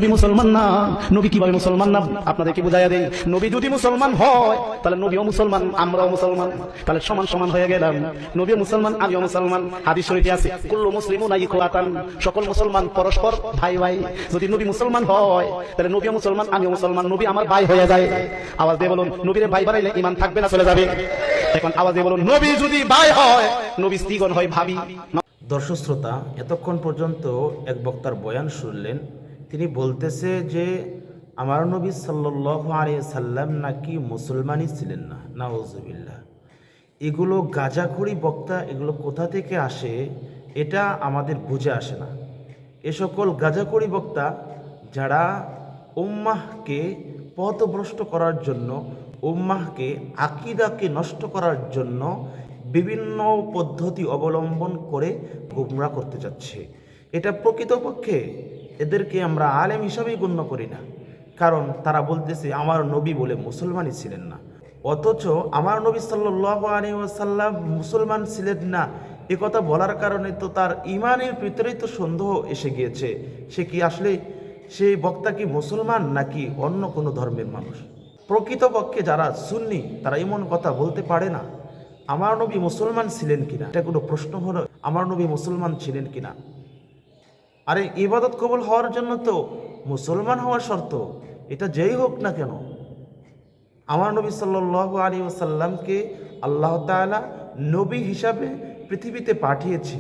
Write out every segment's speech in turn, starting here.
নবী মুসলমান না। নবী কিভাবে মুসলমান না আপনাদেরকে বুঝাইয়া দেই। নবী যদি মুসলমান হয় তাহলে নবীও মুসলমান, আমরাও মুসলমান, তাহলে সমান সমান হয়ে গেলাম। নবীও মুসলমান, আমিও মুসলমান। হাদিস শরীফে আছে কুল্লু মুসলিমুন ইখওয়াতান, সকল মুসলমান পরস্পর ভাই ভাই। যদি নবী মুসলমান হয় তাহলে নবীও মুসলমান, আমিও মুসলমান, নবী আমার ভাই হয়ে যায়। আওয়াজ দিয়ে বলুন, নবীরে ভাই বানাইলে ঈমান থাকবে না চলে যাবে? এখন আওয়াজ দিয়ে বলুন, নবী যদি ভাই হয় নবী স্ত্রীগণ হয় ভাবি। দর্শক শ্রোতা, এতক্ষণ পর্যন্ত এক বক্তার বয়ান শুনলেন। তিনি বলতেছে যে আমার নবী সাল্লাল্লাহু আলাইহি সাল্লাম নাকি মুসলমানই ছিলেন না। নাউজুবিল্লাহ। এগুলো গাঁজাখড়ি বক্তা, এগুলো কোথা থেকে আসে এটা আমাদের বুঝে আসে না। এ সকল গাঁজাখড়ি বক্তা যারা উম্মাহকে পথভ্রষ্ট করার জন্য, উম্মাহকে আকীদাকে নষ্ট করার জন্য বিভিন্ন পদ্ধতি অবলম্বন করে গুমরাহ করতে যাচ্ছে, এটা প্রকৃতপক্ষে এদেরকে আমরা আলেম হিসাবেই গণ্য করি না। কারণ তারা বলতেছে আমার নবী বলে মুসলমানই ছিলেন না, অথচ আমার নবী সাল্লাল্লাহু আলাইহি ওয়াসাল্লাম মুসলমান ছিলেন না এ কথা বলার কারণে তো তার ইমানের ভিতরেই তো সন্দেহ এসে গিয়েছে। সে কি আসলে সেই বক্তা কি মুসলমান নাকি অন্য কোনো ধর্মের মানুষ? প্রকৃতপক্ষে যারা সুন্নি তারা এমন কথা বলতে পারে না আমার নবী মুসলমান ছিলেন কিনা। এটা কোনো প্রশ্ন হলো আমার নবী মুসলমান ছিলেন কিনা? আরে ইবাদত কবুল হওয়ার জন্য তো মুসলমান হওয়া শর্ত, এটা যেই হোক না কেন। আমার নবী সাল্লাল্লাহু আলাইহি ওয়াসাল্লামকে আল্লাহ তাআলা নবী হিসাবে পৃথিবীতে পাঠিয়েছে।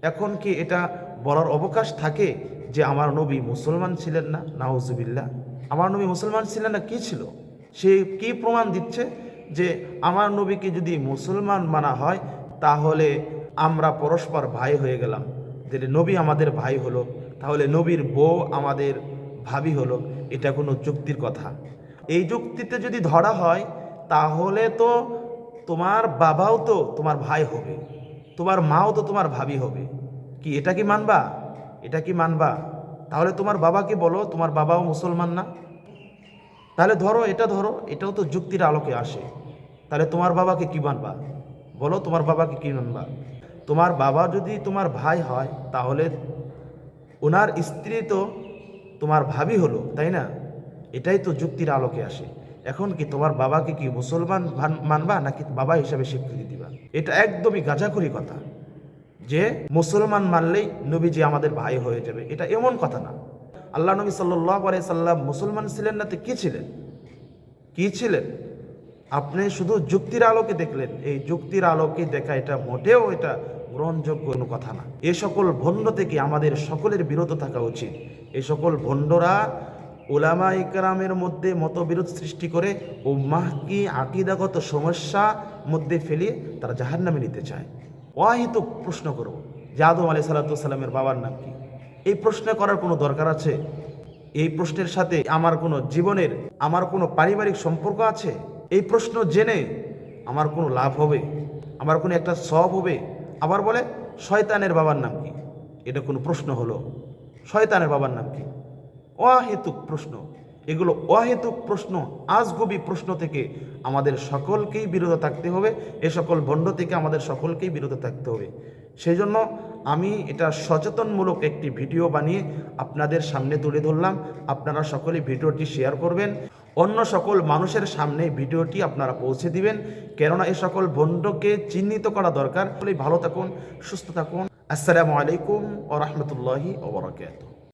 এখন কি এটা বলার অবকাশ থাকে যে আমার নবী মুসলমান ছিলেন না? নাউজুবিল্লাহ। আমার নবী মুসলমান ছিলেন না, কি ছিল? সে কি প্রমাণ দিচ্ছে যে আমার নবীকে যদি মুসলমান মানা হয় তাহলে আমরা পরস্পর ভাই হয়ে গেলাম। যে নবী আমাদের ভাই হলো, তাহলে নবীর বউ আমাদের ভাবি হলো। এটা কোনো যুক্তির কথা? এই যুক্তিতে যদি ধরা হয় তাহলে তো তোমার বাবাও তো তোমার ভাই হবে, তোমার মাও তো তোমার ভাবি হবে। কি এটা কি মানবা? এটা কি মানবা? তাহলে তোমার বাবাকে বলো তোমার বাবাও মুসলমান না। তাহলে ধরো, এটাও তো যুক্তির আলোকে আসে। তাহলে তোমার বাবাকে কি মানবা? বলো তোমার বাবাকে কি মানবা? তোমার বাবা যদি তোমার ভাই হয় তাহলে ওনার স্ত্রী তো তোমার ভাবি হলো, তাই না? এটাই তো যুক্তির আলোকে আসে। এখন কি তোমার বাবাকে কি মুসলমান মানবা নাকি বাবা হিসাবে স্বীকৃতি দিবা? এটা একদমই গাঁজাখড়ি কথা যে মুসলমান মানলেই নবীজি আমাদের ভাই হয়ে যাবে, এটা এমন কথা না। আল্লাহ নবী সাল্লাল্লাহু আলাইহি সাল্লাম মুসলমান ছিলেন না তো কি ছিলেন? কি ছিলেন? আপনি শুধু যুক্তির আলোকে দেখলেন। এই যুক্তির আলোকে দেখা এটা মোটেও এটা গ্রহণযোগ্য কোনো কথা না। এ সকল ভণ্ড থেকে আমাদের সকলের বিরত থাকা উচিত। এই সকল ভণ্ডরা উলামা ইকরামের মধ্যে মতবিরোধ সৃষ্টি করে উম্মাহকে আকীদাগত সমস্যা মধ্যে ফেলিয়ে তারা জাহান্নামে নিতে চায়। অহেতুক প্রশ্ন করব যে আদম আলাইহিস সালামের বাবার নাম কি? এই প্রশ্ন করার কোনো দরকার আছে? এই প্রশ্নের সাথে আমার কোনো জীবনের, আমার কোনো পারিবারিক সম্পর্ক আছে? এই প্রশ্ন জেনে আমার কোনো লাভ হবে? আমার কোনো একটা সওয়াব হবে? আবার বলে শয়তানের বাবার নাম কি? এটা কোনো প্রশ্ন হলো? শয়তানের বাবার নাম কি? অহেতুক প্রশ্ন। এগুলো অহেতুক প্রশ্ন, আজগুবি প্রশ্ন থেকে আমাদের সকলকেই বিরত থাকতে হবে। এ সকল ভণ্ড থেকে আমাদের সকলকেই বিরত থাকতে হবে। সেই জন্য আমি এটা সচেতনমূলক একটি ভিডিও বানিয়ে আপনাদের সামনে তুলে ধরলাম। আপনারা সকলে ভিডিওটি শেয়ার করবেন, অন্য সকল মানুষের সামনে ভিডিওটি আপনারা পৌঁছে দিবেন, কেননা এ সকল ভণ্ডকে চিহ্নিত করা দরকার। ভালো থাকুন, সুস্থ থাকুন। আসসালামু আলাইকুম ওয়া রাহমাতুল্লাহি ওয়া বারাকাতুহু।